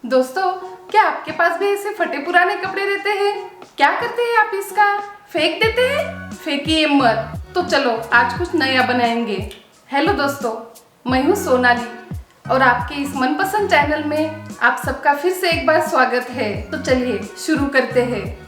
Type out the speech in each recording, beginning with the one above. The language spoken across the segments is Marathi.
दोस्तों, क्या आपके पास भी ऐसे फटे पुराने कपड़े रहते हैं? क्या करते हैं आप इसका? फेंक देते हैं? फेंकिए मत। तो चलो आज कुछ नया बनाएंगे। हेलो दोस्तों, मैं हूँ सोनाली और आपके इस मनपसंद चैनल में आप सबका फिर से एक बार स्वागत है। तो चलिए शुरू करते हैं।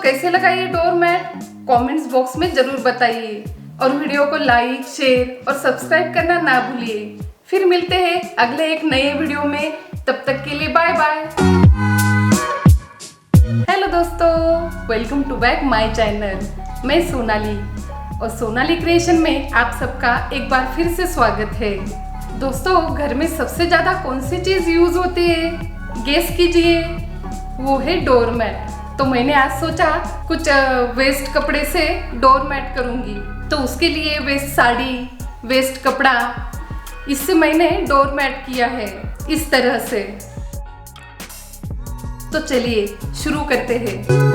कैसे लगा ये डोरमैट? कमेंट्स बॉक्स में जरूर बताइए और वीडियो को लाइक, शेयर और सब्सक्राइब करना ना भूलिए। फिर मिलते हैं अगले एक नए वीडियो में। तब तक के लिए बाय बाय। हेलो दोस्तों, welcome to back my channel. मैं सोनाली और सोनाली क्रिएशन में आप सबका एक बार फिर से स्वागत है। दोस्तों, घर में सबसे ज़्यादा कौन सी चीज़ यूज़ होती है? गेस कीजिए। वो है डोरमैट। तो मैंने आज सोचा कुछ वेस्ट कपड़े से डोरमैट करूँगी। तो उसके लिए वेस्ट साड़ी, वेस्ट कपड़ा, इससे मैंने डोरमैट किया है इस तरह से। तो चलिए शुरू करते हैं।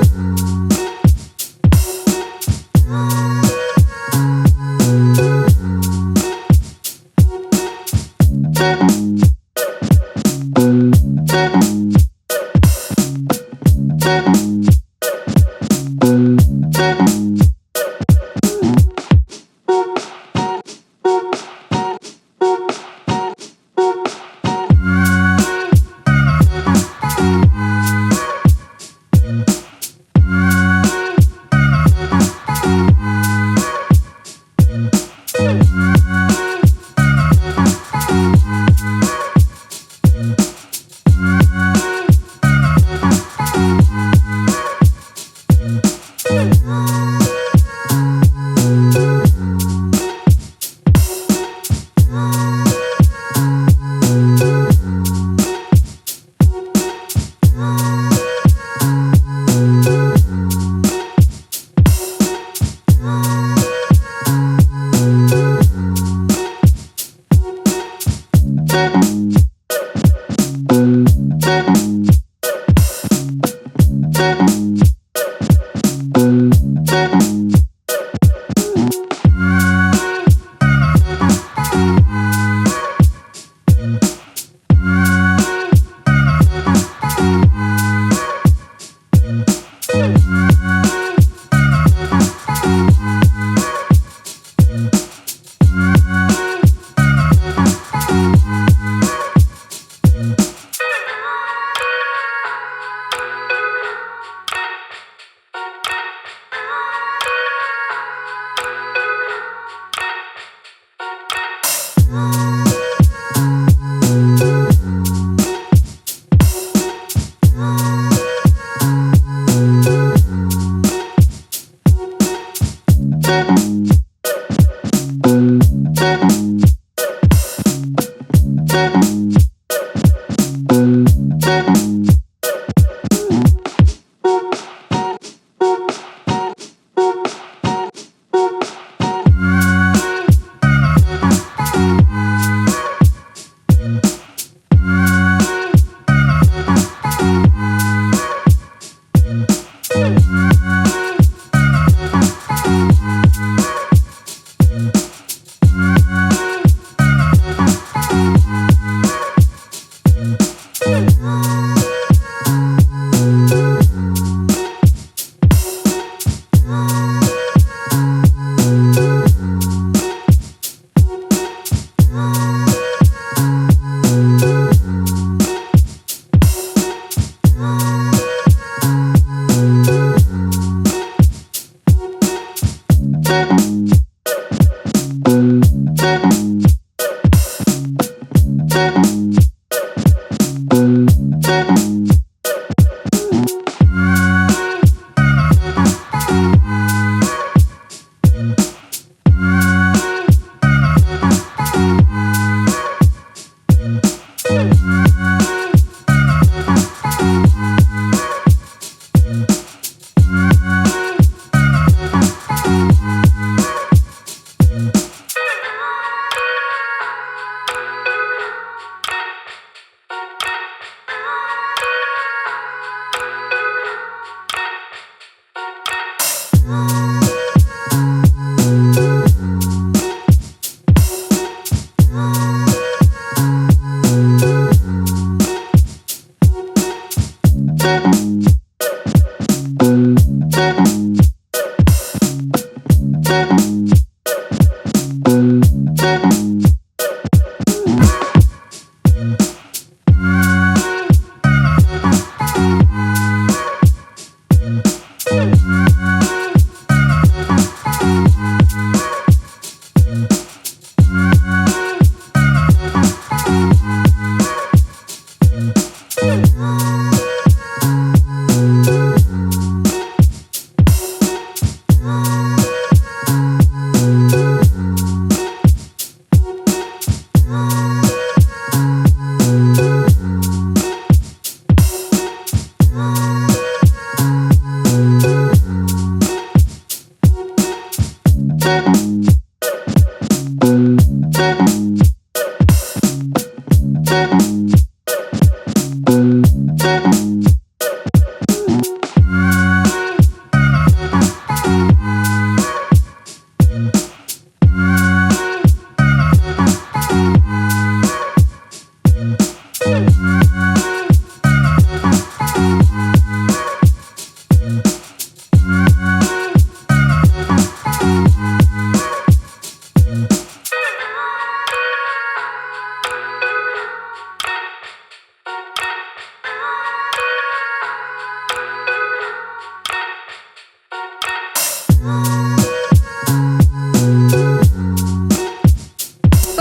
तो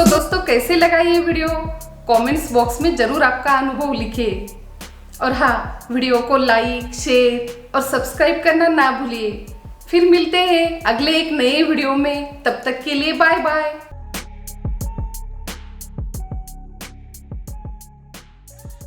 दोस्तों कैसे लगा ये वीडियो, कमेंट्स बॉक्स में जरूर आपका अनुभव लिखिए। और हाँ, वीडियो को लाइक, शेयर और सब्सक्राइब करना ना भूलिए। फिर मिलते हैं अगले एक नए वीडियो में, तब तक के लिए बाय बाय।